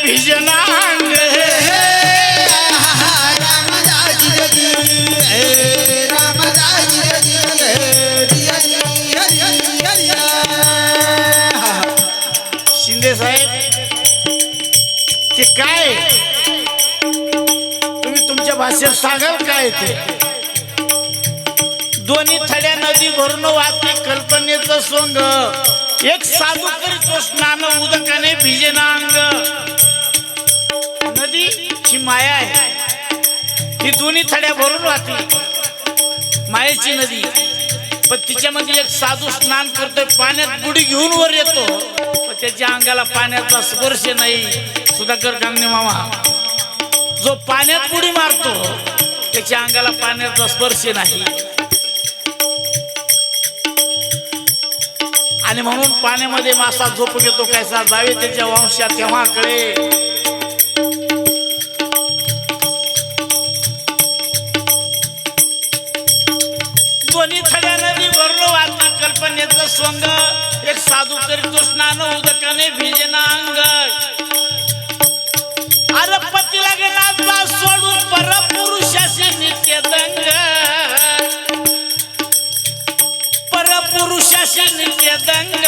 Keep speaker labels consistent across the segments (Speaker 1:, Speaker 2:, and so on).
Speaker 1: भिजनांग शिंदे साहेब ते काय तुम्ही तुमच्या भाषेत सांगाल काय ते दोन्ही थड्या नदी भरून वाहते कल्पनेचं सोंग एक साधू करीतो स्नान उदकाने भिजेनांग नदी ही माया आहे ही दोन्ही थड्या भरून वाहते मायेची नदी पण तिच्यामध्ये एक साधू स्नान करतोय पाण्यात बुडी घेऊन वर येतो पण त्याच्या अंगाला पाण्याचा स्पर्श नाही सुधाकर गांगणे मामा जो पाण्यात बुडी मारतो त्याच्या अंगाला पाण्याचा स्पर्श नाही आणि म्हणून पाण्यामध्ये मासा झोप घेतो कैसा जावे त्याच्या वंशात तेव्हा कळे दोन्ही थड्या नदी वरून वाहते कल्पनेचं सोंग एक साधू करीतो स्नान उदकाने भिजेना अंग अरे पतीला गेला सोडून परपुरुषाशी नित्य दंग परपुरुषाशी नित्य दंग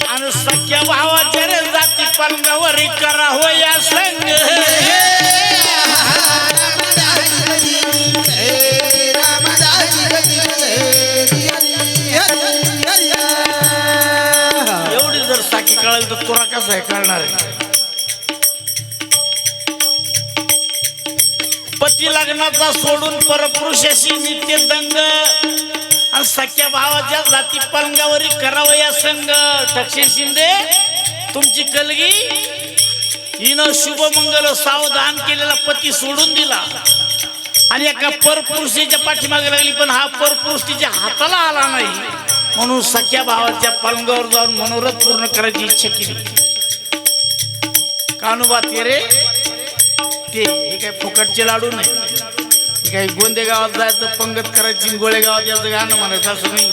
Speaker 1: आणि सख्या भावाच्या रे जाती पलंगावरी करा हो या संग एवढी जर साखी कळेल तर तुला कसं आहे कळणार आहे पती लग्नाचा सोडून परपुरुषाशी नित्य दंग आणि सख्या भावाच्या जाती पलंगावरी करावं या संग ठक्षे शिंदे तुमची कलगी हिनं शुभमंगल सावधान केलेला पती सोडून दिला आणि एका परपुरुषाच्या पाठीमागे लागली पण हा परपुरुष तिच्या हाताला आला नाही म्हणून सख्या भावाच्या पलंगावर जाऊन मनोरथ पूर्ण करायची इच्छा केली कानुबा तेरे ते हे काय फुकटचे लाडू नाही हे काही गोंदे गावात जायचं पंगत करायची गोळे गावात याचं गाणं म्हणायचं असं नाही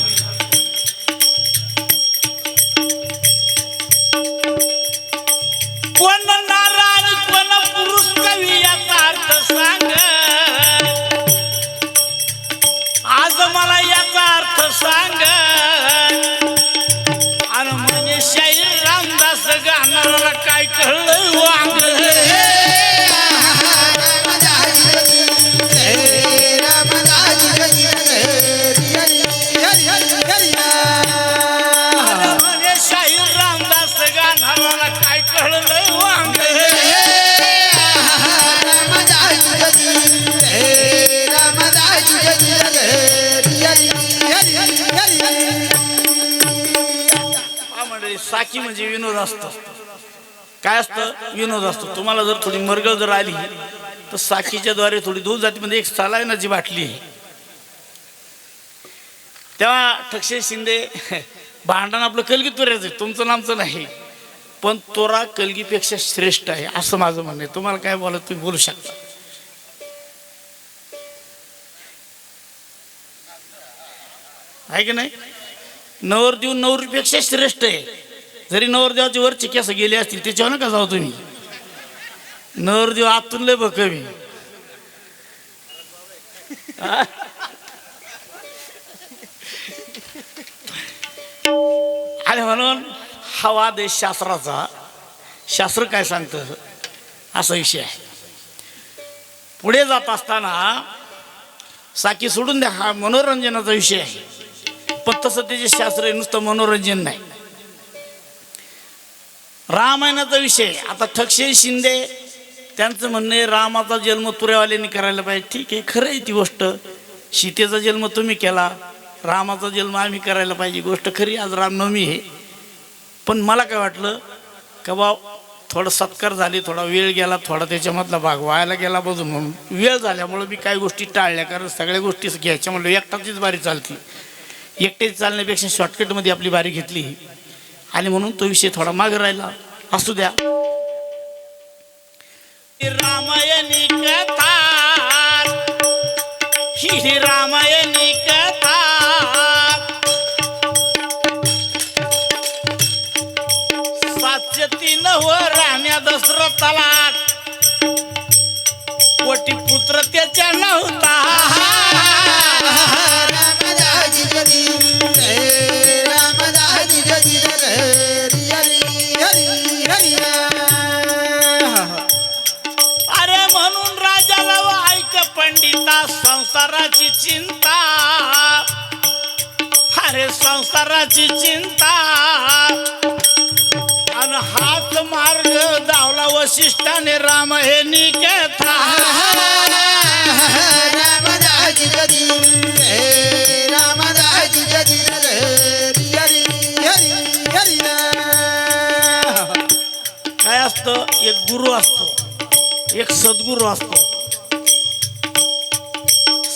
Speaker 1: कोण नारा आणि कोण पुरुष कवी याचा अर्थ सांग आज मला याचा अर्थ सांग आणि म्हणे शाहीर रामदास गाणारा काय कळलं वांग साखी म्हणजे विनोद असतो काय असतं विनोद असतो तुम्हाला जर थोडी मरगळ जर आली तर साखीच्या द्वारे थोडी दूर जाती म्हणजे एक सलाईनाची बाटली तेव्हा ठक्षे शिंदे भांडण आपलं कलगीत तुऱ्याचं तुमचं नामचं नाही पण तोरा कलगीपेक्षा श्रेष्ठ आहे असं माझं म्हणणं आहे तुम्हाला काय बोलत तुम्ही बोलू शकता आहे की नाही नवरदेव नवरीपेक्षा श्रेष्ठ आहे जरी नवरदेवाची वरची केस गेली असतील त्याच्यावर नका जाऊ तुम्ही नवरदेव आतून लय बकवी आणि म्हणून हा वाद आहे शास्त्राचा शास्त्र काय सांगतं असा विषय आहे पुढे जात असताना साखी सोडून द्या हा मनोरंजनाचा विषय आहे पण तसं त्याचे शास्त्र आहे नुसतं मनोरंजन नाही रामायणाचा विषय आता ठक्षे शिंदे त्यांचं म्हणणे रामाचा जन्म तुऱ्यावाल्यांनी करायला पाहिजे ठीक आहे खरं आहे ती गोष्ट सीतेचा जन्म तुम्ही केला रामाचा जन्म आम्ही करायला पाहिजे गोष्ट खरी आज रामनवमी आहे पण मला काय वाटलं का बा थोडं सत्कार झाली थोडा वेळ गेला थोडा त्याच्यामधला भाग व्हायला गेला बघून म्हणून वेळ झाल्यामुळं मी काही गोष्टी टाळल्या कारण सगळ्या गोष्टी घ्यायच्या म्हणलं एकटाचीच बारी चालती एकटेच चालण्यापेक्षा शॉर्टकटमध्ये आपली बारी घेतली आणि म्हणून तो विषय थोडा मागे राहिला असू द्या रामायणी कथा ही रामायणी कथा सातशे 3 हो राण्या दशरथाला कोटी पुत्र त्याच्या नव्हता
Speaker 2: रामदाजी जगी रामदाजी जगी हरी हरी हरी
Speaker 1: अरे म्हणून राजाला ऐक पंडिता संसाराची चिंता अरे संसाराची चिंता आणि हाच मार्ग दावला वशिष्ठाने राम हे निकेता
Speaker 2: रामदाजी जगी रामदाजी जगी हरी हरी हरी
Speaker 1: काय असतं एक गुरु असतो एक सद्गुरू असतो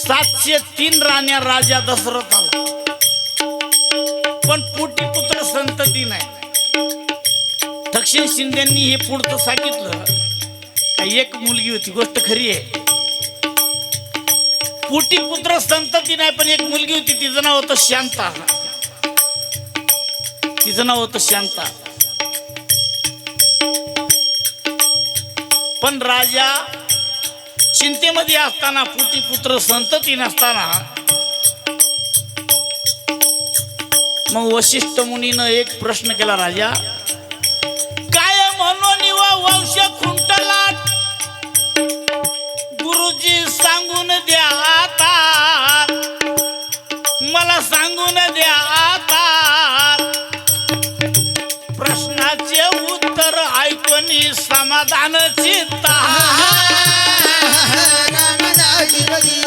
Speaker 1: 703 राण्या राजा दशरथाला पण पोटी पुत्र संतती नाही दक्षिण शिंदेंनी हे पुढचं सांगितलं का एक मुलगी होती गोष्ट खरी आहे पोटी पुत्र संतती नाही पण एक मुलगी होती तिचं नाव होतं शांता तिचं नाव होतं शांता पण राजा चिंतेमध्ये असताना पोटी पुत्र संतती नसताना मग वशिष्ठ मुनीनं एक प्रश्न केला राजा काय म्हणून व वंश खुंटला गुरुजी सांगून द्या आता मला सांगून द्या आता प्रश्नाचे उत्तर ऐकून समाधान चित्ता
Speaker 2: रामदाजी जगी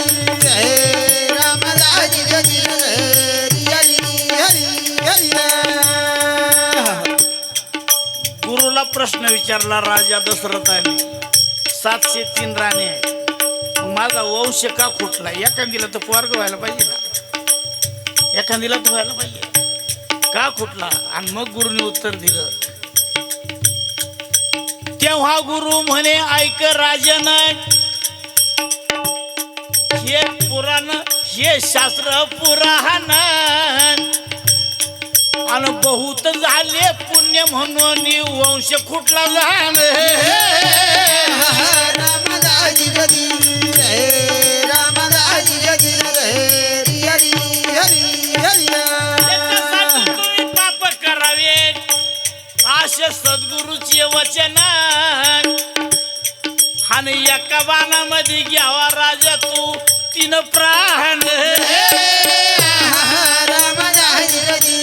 Speaker 2: रामदाजी जगी हरी हरी हरी
Speaker 1: गुरुला प्रश्न विचारला राजा दशरथाने 703 राणे आहे माझा वंश का फुटला एखादीला तर पोरग व्हायला पाहिजे ना एखादीला तर व्हायला पाहिजे का फुटला आणि मग गुरुने उत्तर दिलं तेव्हा गुरु म्हणे ऐक राजन हे पुराण हे शास्त्र पुराण आणि बहुत झाले पुण्य म्हणून वंश कुठला जाण
Speaker 2: रामदाजी जगी रामदाजी जगी हरी हरी हरी
Speaker 1: त्याच्यासाठी तुम्ही पाप करावे असे सद्गुरूचे वचन आणि एका बाणामध्ये घ्यावा राजा तू 3 प्राण
Speaker 2: रामदाजी जगी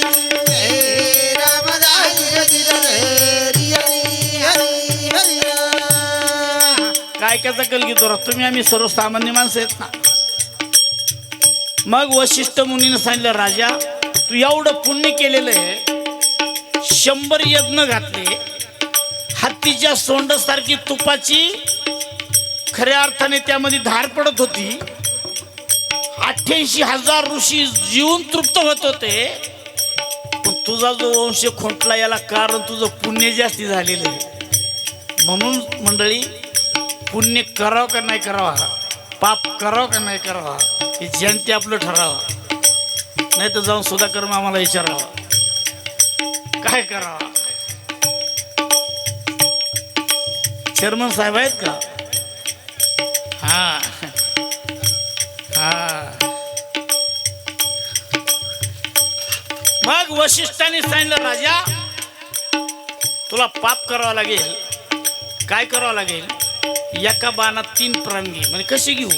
Speaker 2: रामदाजी जगी हरी हरी हरी
Speaker 1: काय त्याचा कलगीतो तुम्ही आम्ही सर्वसामान्य माणसं आहेत ना मग वशिष्ठ मुनीने सांगितलं राजा तू एवढं पुण्य केलेलं आहे 100 यज्ञ घातले हत्तीच्या सोंडसारखी तुपाची खऱ्या अर्थाने त्यामध्ये धार पडत होती 88,000 ऋषी जीवन तृप्त होत होते पण तुझा जो वंश खोटला याला कारण तुझं पुण्य जास्ती झालेलं आहे म्हणून मंडळी पुण्य करावं का नाही करावा पाप करावं का नाही करावा हे जनते आपलं ठरावा नाही तर जाऊन सुधाकर मामाला विचारावा काय करावा चेअरमन साहेब आहेत का हा हा मग वशिष्ठाने सांगितलं राजा तुला पाप करावं लागेल काय करावं लागेल एका बाणात 3 प्राण घे म्हणजे कसे घेऊ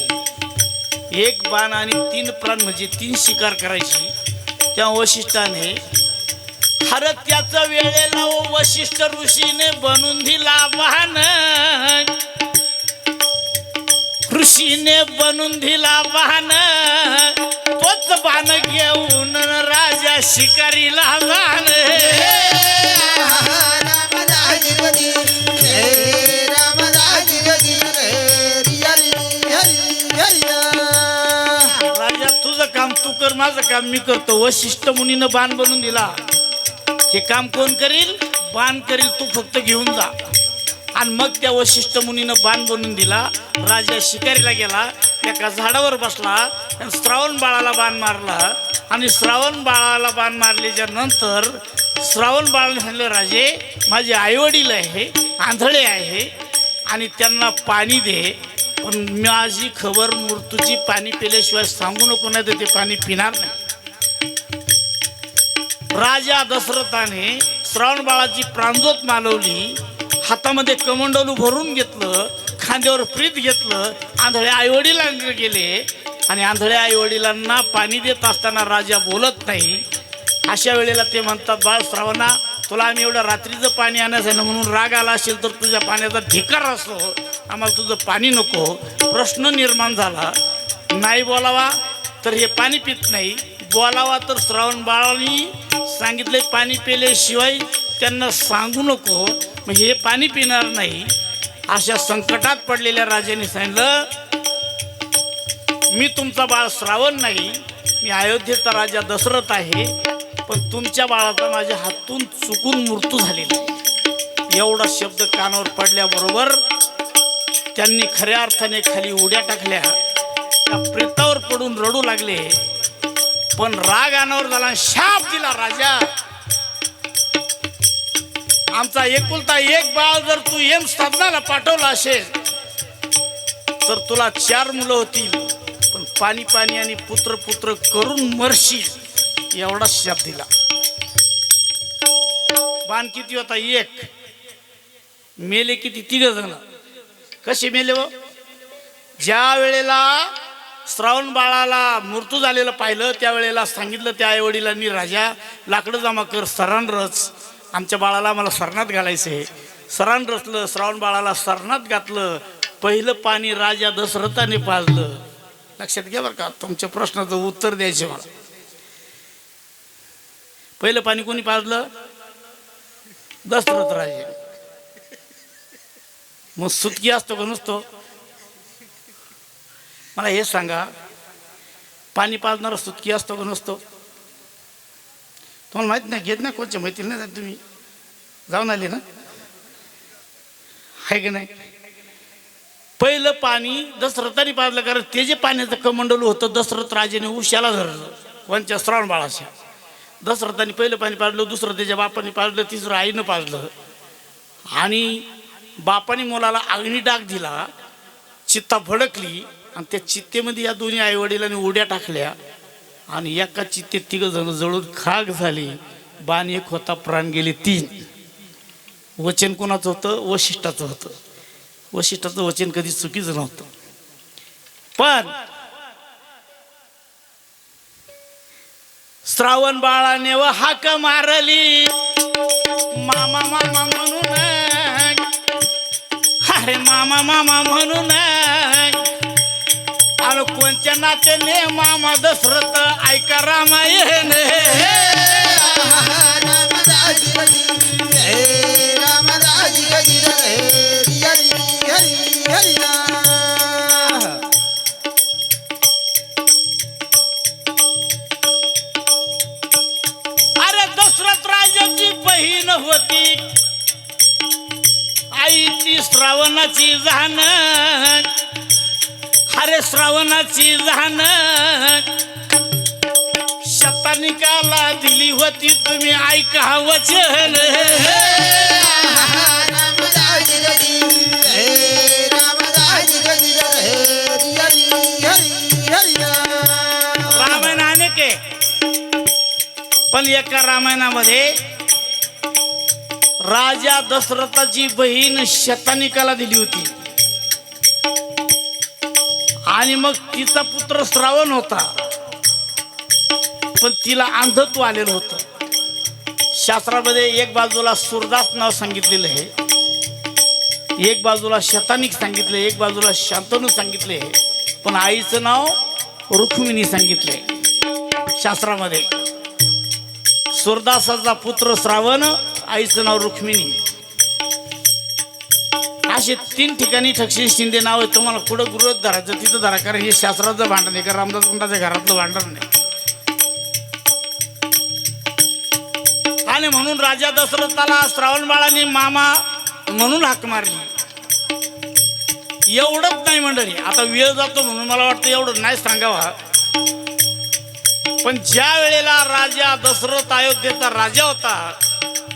Speaker 1: एक बाण आणि 3 प्राण म्हणजे 3 शिकार करायची तेव्हा वशिष्ठाने हर त्याचा वेळेला वशिष्ठ ऋषीने बनवून दिला बाण ऋषीने बनवून दिला बाण तोच बाण घेऊन राजा शिकारीला जाण
Speaker 2: रामदाजी जगी रामदाजी जगी हरी हरी हरी
Speaker 1: राजा तुझं काम तू कर माझं काम मी करतो वशिष्ठ मुनीनं बाण बनवून दिला हे काम कोण करील बाण करील तू फक्त घेऊन जा आणि मग त्या वशिष्ठ मुनीनं बाण बनवून दिला राजा शिकारीला गेला एका झाडावर बसला आणि श्रावण बाळाला बाण मारला. आणि श्रावण बाळाला बाण मारल्याच्या नंतर श्रावण बाळाने सांगितलं, राजे माझे आईवडील आहे, आंधळे आहे आणि त्यांना पाणी दे, पण माझी खबर मृत्यूची पाणी पिल्याशिवाय सांगू नको, नाही तर ते पाणी पिणार नाही. राजा दशरथाने श्रावण बाळाची प्राणज्योत मालवली, हातामध्ये कमंडलू भरून घेतलं, खांद्यावर प्रीत घेतलं, आंधळ्या आईवडिलांकडे गेले आणि आंधळ्या आईवडिलांना पाणी देत असताना राजा बोलत नाही. अशा वेळेला ते म्हणतात, बाळ श्रावणा, तुला आम्ही एवढं रात्रीचं पाणी आणायचं ना, म्हणून राग आला असेल तर तुझ्या पाण्याचा धिक्कार असो, आम्हाला तुझं पाणी नको. प्रश्न निर्माण झाला, नाही बोलावा तर हे पाणी पित नाही, बोलावा तर श्रावण बाळांनी सांगितले पाणी पिल्याशिवाय त्यांना सांगू नको, मग हे पाणी पिणार नाही. अशा संकटात पडलेल्या राजाने सांगितलं, मी तुमचा बाळ श्रावण नाही, मी अयोध्येचा राजा दशरथ आहे, पण तुमच्या बाळाचा माझ्या हातून चुकून मृत्यू झालेला आहे. एवढा शब्द कानावर पडल्याबरोबर त्यांनी खऱ्या अर्थाने खाली उड्या टाकल्या, त्या प्रेतावर पडून रडू लागले. पण राग अनावर झाला, शाप दिला, राजा आमचा एकुलता एक बाळ जर तू यम साधनाला पाठवला असेल तर तुला 4 मुलं होतील, पण पाणी पाणी आणि पुत्र पुत्र करून मरशील, एवढा शाप दिला. बाण किती होता? 1. मेले किती? 3 जण. कसे मेले हो? ज्या वेळेला श्रावण बाळाला मृत्यू झालेलं पाहिलं त्यावेळेला सांगितलं त्या आईवडिलांनी, राजा लाकडं जमा कर, सरान रच, आमच्या बाळाला आम्हाला सरणात घालायचं आहे. सरान रचलं, श्रावण बाळाला सरणात घातलं. पहिलं पाणी राजा दशरथाने पाजलं. लक्षात घ्या बरं का, तुमच्या प्रश्नाचं उत्तर द्यायचे मला. पहिलं पाणी कोणी पाजलं? दशरथ राजे. मग सुटकी असतो का नसतो? मला हे सांगा, पाणी पाजणारा सुटकी असतो का नसतो? तुम्हाला माहित नाही, घेत नाही, कोणच्या माहिती नाही, तुम्ही जाऊन आले ना, आहे की नाही? पहिलं पाणी दशरथाने पाजलं, कारण ते जे पाण्याचं कमंडलू होतं दशरथ राजाने उशाला धरलं. कोणच्या? श्रावण बाळाच्या. दशरथाने पहिलं पाणी पाजलं, दुसरं त्याच्या बापाने पाजलं, तिसरं आईनं पाजलं. आणि बापाने मुलाला अग्निडाग दिला, चित्ता भडकली आणि त्या चित्तेमध्ये या दोन्ही आईवडिलांनी उड्या टाकल्या आणि एका चित्तेत 3 जण जळून खाक झाली. बाण 1 होता, प्राण गेले 3. वचन कोणाचं होतं? वशिष्ठाचं होतं. वशिष्ठाचं वचन कधी चुकीचं नव्हतं. पण श्रावण बाळाने व हाक मारली, मामा मामा म्हणून, अरे मामा मामा म्हणून, आणि कोणत्या नात्याने? मामा दशरथ, ऐका रामायण. अरे दशरथ राजाची बहीण होती आईची श्रावणाची जहान, अरे श्रावणाची जहान शतानिकाला दिली होती, तुम्ही ऐका वचन. रामायण के, पण एका रामायणामध्ये राजा दशरथाची बहीण शतानिकाला दिली होती आणि मग तिचा पुत्र श्रावण होता, पण तिला अंधत्व आलेलं होतं. शास्त्रामध्ये एक बाजूला सूरदास नाव सांगितलेलं आहे, एक बाजूला शतानिक सांगितले, एक बाजूला शांतनू सांगितले, पण आईचं नाव रुक्मिणी सांगितले शास्त्रामध्ये. सूरदासाचा पुत्र श्रावण, आईचं नाव रुक्मिणी. असे 3 ठिकाणी ठक्षी शिंदे नाव आहे. तुम्हाला कुठं गृह धरायचं तिथं धरा, कारण हे शास्त्राचं भांडण आहे, का रामदास मुंडाच्या घरातलं भांडण नाही. आणि म्हणून राजा दशरथाला श्रावण बाळाने मामा म्हणून हाक मारली. एवढंच नाही मंडळी, आता वेळ जातो म्हणून मला वाटतं एवढं नाही सांगावा, पण ज्या वेळेला राजा दशरथ अयोध्येचा राजा होता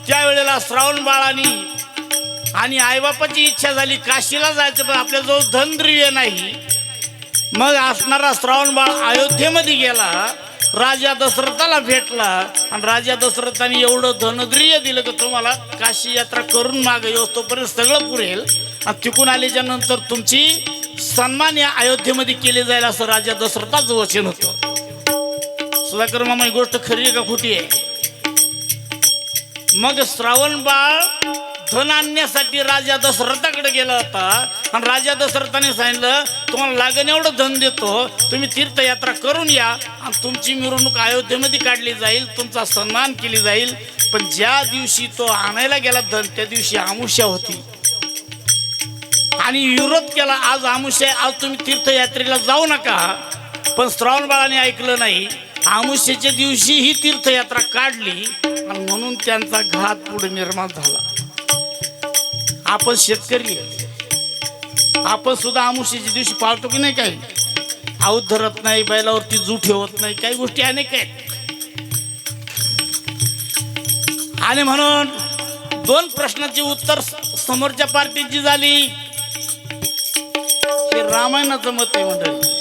Speaker 1: त्यावेळेला श्रावण बाळानी आणि आईबापाची इच्छा झाली काशीला जायचं, पण आपल्याजवळ धनद्रव्य नाही. मग असणारा श्रावण बाळ अयोध्येमध्ये गेला, राजा दशरथाला भेटला आणि राजा दशरथाने एवढं धनद्रव्य दिलं की तुम्हाला काशी यात्रा करून मागे येऊस तोपर्यंत सगळं पुरेल आणि तिकून आल्याच्या नंतर तुमची सन्मान या अयोध्येमध्ये केले जाईल असं राजा दशरथाचं वचन होतं. सुधाकर मामा ही गोष्ट खरी आहे का खोटी आहे? मग श्रावण बाळ धन आणण्यासाठी राजा दशरथाकडे गेला होता आणि राजा दशरथाने सांगितलं तुम्हाला लागण एवढं धन देतो, तुम्ही तीर्थयात्रा करून या आणि तुमची मिरवणूक अयोध्येमध्ये काढली जाईल, तुमचा सन्मान केली जाईल. पण ज्या दिवशी तो आणायला गेला धन त्या दिवशी अमावस्या होती आणि विरोध केला, आज अमावस्या, आज तुम्ही तीर्थयात्रेला जाऊ नका. पण श्रावण बाळाने ऐकलं नाही, अमावस्येच्या दिवशी ही तीर्थयात्रा काढली आणि म्हणून त्यांचा घात पुढे निर्माण झाला. आपण शेतकरी आहे, आपण सुद्धा अमावस्येच्या दिवशी पाळतो की नाही? काही आऊत धरत नाही, बैलावरती जू ठेवत नाही, काही गोष्टी अनेक आहेत. आणि म्हणून दोन प्रश्नाची उत्तर समोरच्या पार्टीची झाली. हे रामायणाचं मत आहे मंडळी.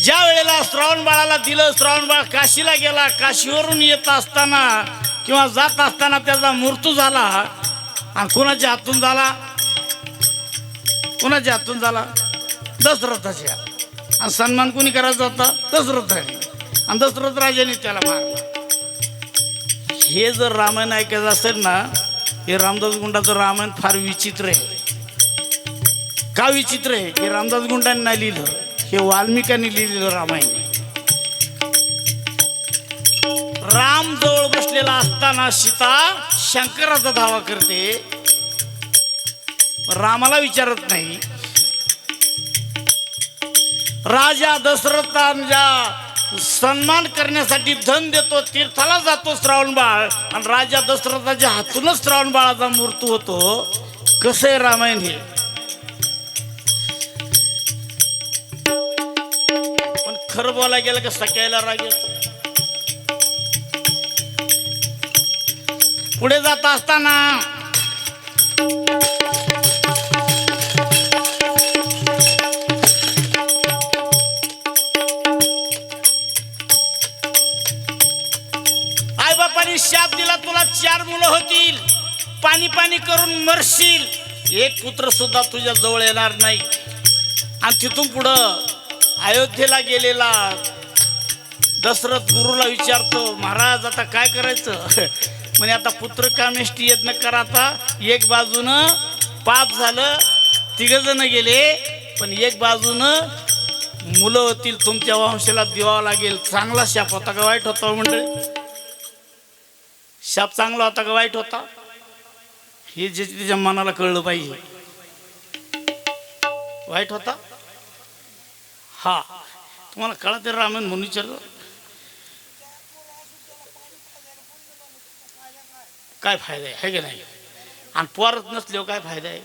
Speaker 1: ज्या वेळेला श्रावण बाळाला दिलं, श्रावण बाळ काशीला गेला, काशीवरून येत असताना किंवा जात असताना त्याचा मृत्यू झाला. आणि कुणाच्या हातून झाला? कुणाच्या हातून झाला? दशरथाच्या. आणि सन्मान कोणी करायचा होता? दशरथाने. आणि दशरथ राजाने त्याला मारला. हे जर रामायण ऐकायचं असेल ना, हे रामदास गुंडाचं रामायण फार विचित्र आहे. का विचित्र आहे? हे रामदास गुंडांनी नाही लिहिलं, हे वाल्मिकांनी लिहिलेलं रामायण. राम जवळ बसलेला असताना सीता शंकराचा धावा करते, रामाला विचारत नाही. राजा दशरथांचा सन्मान करण्यासाठी धन देतो, तीर्थाला जातो श्रावण बाळ आणि राजा दशरथाच्या हातूनच श्रावण बाळाचा मृत्यू होतो. कसं आहे रामायण हे? पण खरं बोलायला गेलं का सकाळला राग येतो. पुढे जात असताना आई बापाने शाप दिला, तुला 4 मुलं होतील, पाणी पाणी करून मरशील, एक पुत्र सुद्धा तुझ्या जवळ येणार नाही. आणि तिथून पुढं अयोध्येला गेलेला दशरथ गुरुला विचारतो, महाराज आता काय करायचं? म्हणे आता पुत्र कामेष्टी यत्न करा. आता एक बाजूनं पाप झालं, 3 जण गेले, पण एक बाजूनं मुलं होतील, तुमच्या वंशाला द्यावं लागेल. चांगला शाप होता का वाईट होता मंडळी? शाप चांगला होता का वाईट होता? हे जे तिच्या मनाला कळलं पाहिजे. वाईट होता? हा, तुम्हाला कळत आहे रामायण म्हणून विचारलं. काय फायदा आहे की नाही? आणि पोरच नसल्यावर काय फायदा आहे?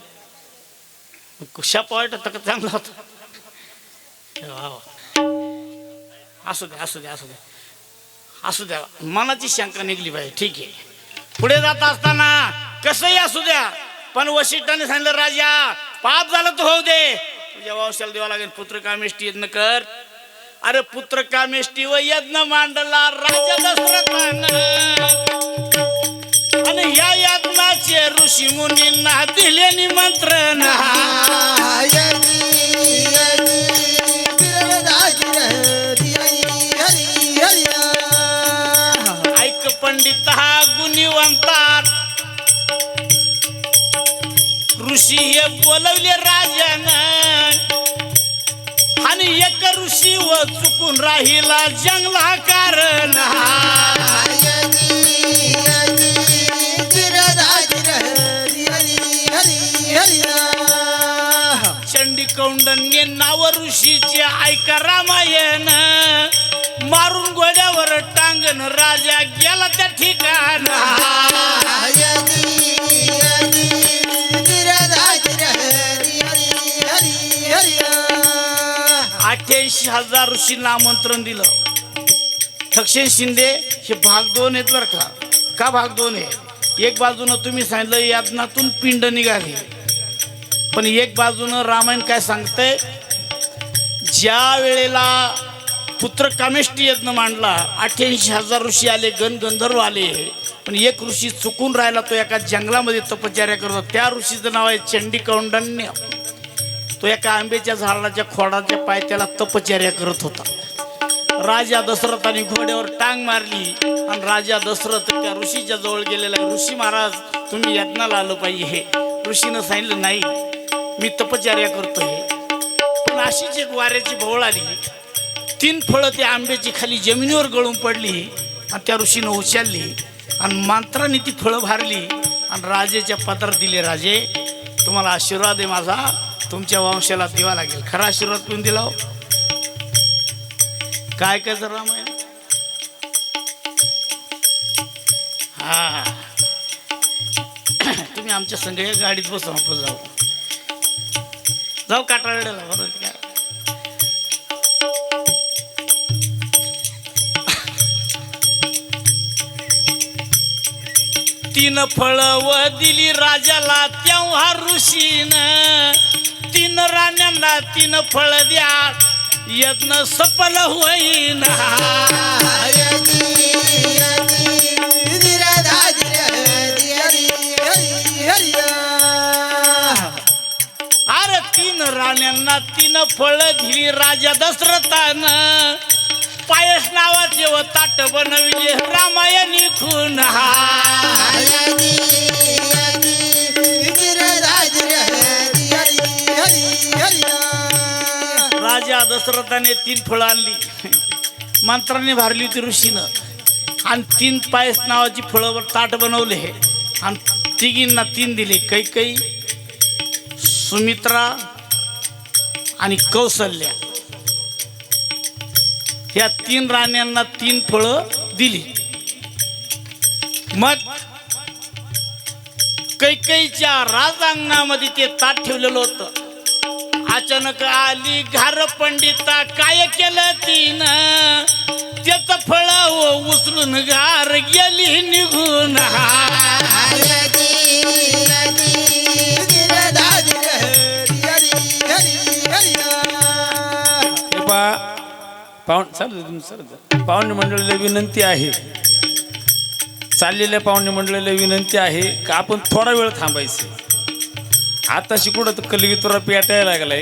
Speaker 1: शाप वाईट होता का चांगला होता? असू द्या असू द्या असू द्या असू द्या, मनाची शंका निघली पाहिजे. ठीक आहे. पुढे जात असताना कसंही असू द्या, पण वशिष्ठाने सांगितलं, राजा पाप झालं तर होऊ दे, तुझ्या वंशाला द्यावं लागेल, पुत्र कामेष्टी यज्ञ कर. अरे पुत्र कामेष्टी व यज्ञ मांडला राजा दशरथानं, आणि या यज्ञाचे ऋषी मुनींना दिले निमंत्रण. ऐक पंडित हा गुणीवंतात, ऋषी हे बोलवले राजानं, आणि एक ऋषी व चुकून राहिला जंगला कारण. चंडीकौंडन्य नाव ऋषीचे ऐका रामायण, मारून गोड्यावर टांगण राजा गेला त्या ठिकाणा. 88,000 ऋषींना आमंत्रण दिलं. ठक्षेन शिंदे हे भाग 2 आहेत बरं का. का भाग 2 आहे? एक बाजूनं तुम्ही सांगितलं यातनातून पिंड निघाली, पण एक बाजूनं रामायण काय सांगतंय, ज्या वेळेला पुत्र कामेष्टी यज्ञ मांडला 88,000 ऋषी आले, गंधर्व आले, पण एक ऋषी चुकून राहिला. तो एका जंगलामध्ये तपश्चर्या करतो. त्या ऋषीचं नाव आहे चंडिकौंडन्य. तो एका आंब्याच्या झाडाच्या खोडाच्या पायथ्याला तपश्चर्या करत होता. राजा दशरथाने घोड्यावर टांग मारली आणि राजा दशरथ त्या ऋषीच्या जवळ गेलेला आहे. ऋषी महाराज, तुम्ही यज्ञाला आलं पाहिजे. ऋषीनं सांगितलं नाही, मी तपश्चर्या करतोय. पण अशीच एक वाऱ्याची भोवळ आली. 3 फळं त्या आंब्याची खाली जमिनीवर गळून पडली आणि त्या ऋषीनं उचलली आणि मंत्राने ती फळं भारली आणि राजेच्या पत्रात दिले. राजे, तुम्हाला आशीर्वाद आहे माझा, तुमच्या वंशाला दिवा लागेल. खरा आशीर्वाद कोण दिला हो? काय काय तर रामायण. हा, तुम्ही आमच्या संघ गाडीत बसून आपण जाऊ काटाळ्याला. बरोबर काय? तीन फळ व दिली राजाला तेव्हा ऋषीनं. 3 राण्यांना 3 फळ द्या, यज्ञ सफल होईन. अरे 3 राण्यांना 3 फळ दिली राजा दशरथानं. पायस नावाचे व ताट बनविले रामायणी खून. राजा दशरथाने 3 फळं आणली, मंत्राने भारली होती ऋषीनं, आणि 3 पायस नावाची फळं ताट बनवले आणि तिघींना 3 दिले. कैकेयी, सुमित्रा आणि कौसल्या. या 3 राण्यांना 3 फळं दिली. मग कैकेयीच्या राजांगणामध्ये ते ताट ठेवलेलं होतं. अचानक आली घार पंडिता, काय केलं तिनं, त्याचं फळ उचलून घार गेली निघून.
Speaker 3: पाहुणे मंडळीला विनंती आहे, चाललेल्या पाहुणे मंडळीला विनंती आहे का आपण थोडा वेळ थांबायचं. आताशी कुठं तर कलगीतुरा पेटायला लागलाय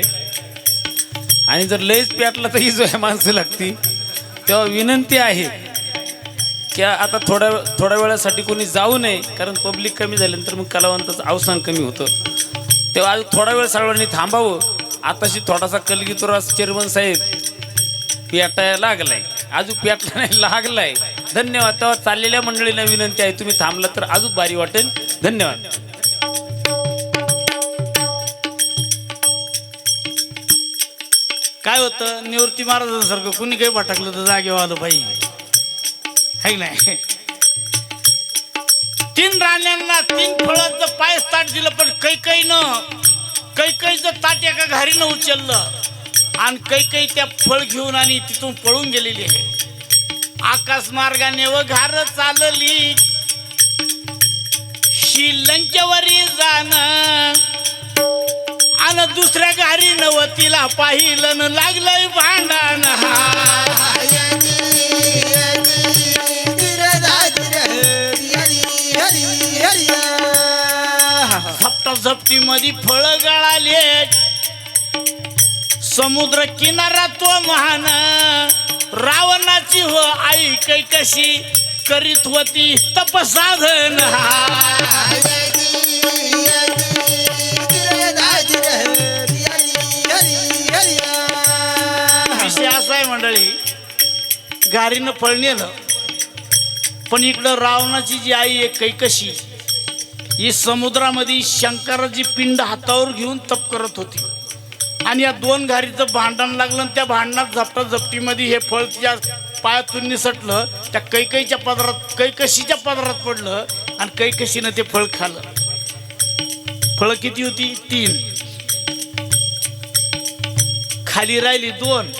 Speaker 3: आणि जर लयच पेटला तर ही जो माणसं लागती. तेव्हा विनंती आहे की आता थोड्या वेळासाठी कोणी जाऊ नये, कारण पब्लिक कमी झाल्यानंतर मग कलावंताचं अवसान कमी होतं. तेव्हा आज थोडा वेळ सर्वांनी थांबावं. आताशी थोडासा कलगीतुरा चेअरमन साहेब पेटायला लागलाय, अजून पेटला नाही लागलाय. धन्यवाद. तेव्हा चाललेल्या मंडळींना विनंती आहे, तुम्ही थांबला तर अजून भारी वाटेल. धन्यवाद.
Speaker 1: काय होतं, निवृत्ती महाराजांसारखं कुणी काही भटकलं तर जागेवर आलं पाहिजे, है की नाही? 3 राण्यांना 3 फळांचं पायस ताट दिलं, पण कैकेयीचं ताट एका घारीनं उचललं आणि कैकेयी त्या फळ घेऊन आणि तिथून पळून गेलेली आहे. आकाश मार्गाने व घार चालली, श्रीलंकेवरी जाणं, आणि दुसऱ्या घारी नवतीला पाहिलं न लागलंय भांडण. झपटी मध्ये फळ गळाले, समुद्र किनारा तो महान, रावणाची हो आई कैकशी करीत होती तपसाधन. विषय असा आहे मंडळी, गारीनं फळ नेलं, पण इकडं रावणाची जी आई आहे कैकशी, ही समुद्रामध्ये शंकराची पिंड हातावर घेऊन तप करत होती. आणि या 2 घारीचं भांडण लागलं आणि त्या भांडणात झपटाझपटीमध्ये हे फळ तिच्या पायातून निसटलं, त्या कैकशीच्या पदरात पडलं आणि कैकशीनं ते फळ खाल्लं. फळ किती होती? 3. खाली राहिली 2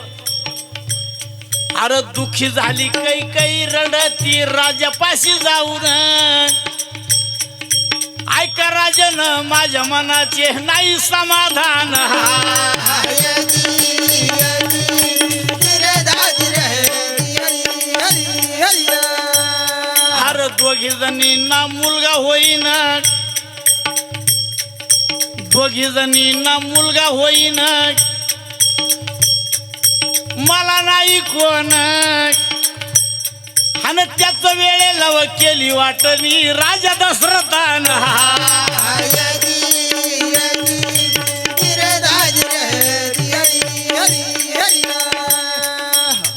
Speaker 1: अरे दुखी झाली काही रडती राजापाशी जाऊन ऐका राजन माझ्या मनाचे नाही समाधान अरे दोघी जणींना मुलगा होईन मला नाही कोण आणि त्याच वेळेला केली वाटणी राजा दशरथान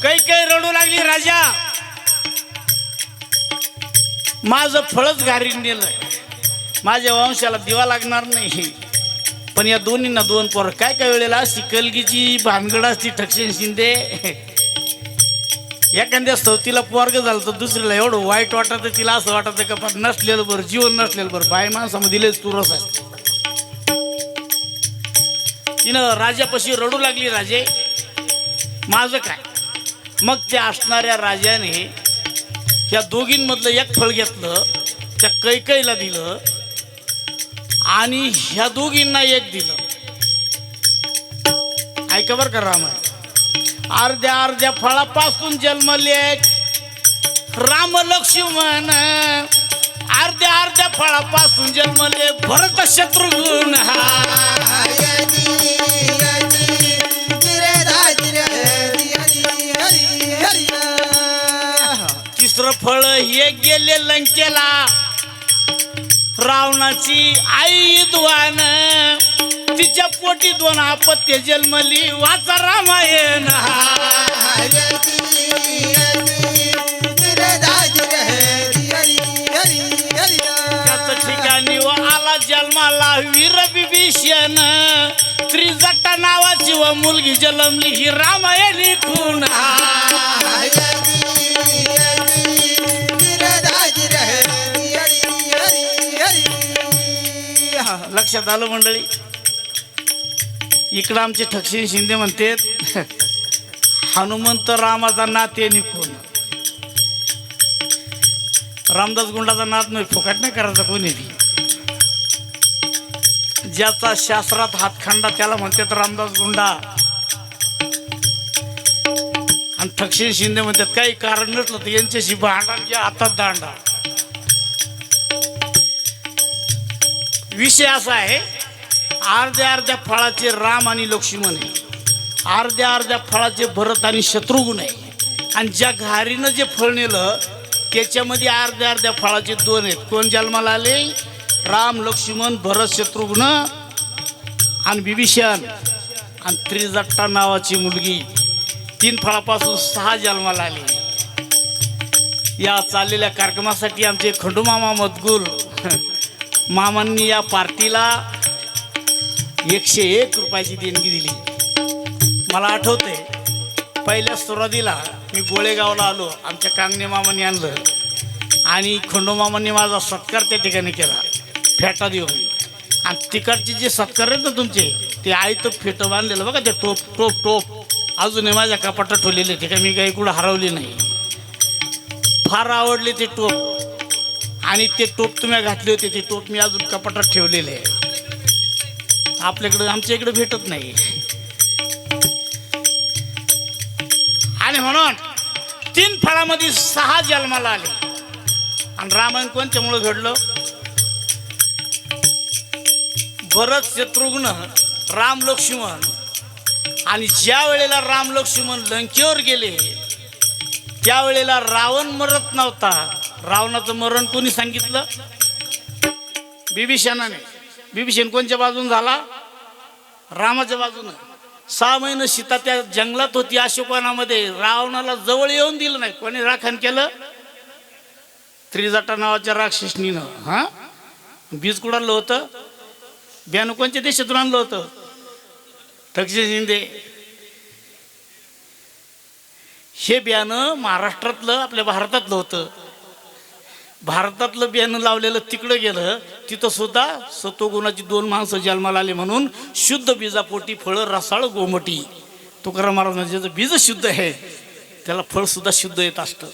Speaker 1: काही रडू लागली राजा माझं फळच घारीन नेलं माझ्या वंशाला दिवा लागणार नाही पण या दोन्हींना दोन पोरं काय वेळेला असती कलगीची भानगड असती ठक्षण शिंदे एखाद्या स्तवतीला पोरग झालं तर दुसरीला एवढं वाईट वाटत तिला असं वाटतं का पण नसलेलं बरं जीवन नसलेलं बरं बाय माणसामध्ये दिलेच तुरस असते तिनं राजापाशी रडू लागली राजे माझं काय मग त्या असणाऱ्या राजाने या दोघींमधलं एक फळ घेतलं त्या कैकेयीला दिलं आणि ह्या दोघींना एक दिलं ऐका बरं का रामायण अर्ध्या फळापासून जन्मले राम लक्ष्मण अर्ध्या फळापासून जन्मले भरत शत्रुघ्न तिसरं फळ हे गेले लंकेला रावणाची आई विद्वान तिच्या पोटी दोन अपत्य जन्मली वाचा रामायण त्याच ठिकाणी व आला जन्माला वीर विभीषण त्रिजटा नावाची व मुलगी जन्मली ही रामायणी खून लक्षात आलं मंडळी इकडं आमचे ठक्षण शिंदे म्हणते हनुमंत रामाचा नाते निघून रामदास गुंडाचा नात नाही फुकट नाही करायचा कोणी बी ज्याचा शास्त्रात हातखंडा त्याला म्हणतात रामदास गुंडा आणि ठक्षण शिंदे म्हणतात काही कारण नसलं तर यांच्याशी भांडा हातात दांडा विषय असा आहे अर्ध्या फळाचे राम आणि लक्ष्मण आहे अर्ध्या फळाचे भरत आणि शत्रुघ्न आहे आणि ज्या घारीनं जे फळ नेलं त्याच्यामध्ये अर्ध्या फळाचे दोन आहेत कोण जन्माला आले राम लक्ष्मण भरत शत्रुघ्न आणि विभीषण आणि त्रिजटा नावाची मुलगी 3 फळापासून 6 जन्माला आली या चाललेल्या कार्यक्रमासाठी आमचे खंडूमामा मदगुल मामांनी या पार्टीला 101 रुपयाची देणगी दिली मला आठवते पहिल्या सुरुवातीला मी गोळेगावला आलो आमच्या कांगणे मामांनी आणलं आणि खंडूमामांनी माझा सत्कार त्या ठिकाणी केला फेटा देऊन आणि तिकडचे जे सत्कार आहेत ना तुमचे ते आयतं फेटं बांधलेलं बघा ते टोप अजूनही माझ्या कपाटात ठेवलेले ते काय मी काही कुठं हरवले नाही फार आवडले ते टोप आणि ते टोप तुम्ही घातले होते ते टोप मी अजून कपाटात ठेवलेले आहे आपल्याकडं आमच्या इकडे भेटत नाही आणि म्हणून 3 फळामध्ये 6 जन्माला आले आणि रामायण कोणत्यामुळे घडलं भरत शत्रुघ्न राम लक्ष्मण आणि ज्या वेळेला राम लक्ष्मण लंकेवर गेले त्यावेळेला रावण मरत नव्हता रावणाचं मरण कोणी सांगितलं विभीषणाने विभीषण कोणत्या बाजून झाला रामाच्या बाजूनं 6 महिने सीता त्या जंगलात होती अशोकवनामध्ये रावणाला जवळ येऊन दिलं नाही कोणी राखण केलं त्रिजटा नावाच्या राक्षसनीनं हा बीज कुडालं होतं बियाणं कोणत्या देशातून आणलं होतं ठक्षण शिंदे हे बियाणं महाराष्ट्रातलं आपल्या भारतातलं होतं भारतातलं बियाणं लावलेलं तिकडं गेलं तिथं सुद्धा सत्वगुणाची 2 माणसं जन्माला आले म्हणून शुद्ध बीजापोटी फळं रसाळ गोमटी तुकाराम महाराज म्हणजे बीज शुद्ध आहे त्याला फळ सुद्धा शुद्ध येत असतं.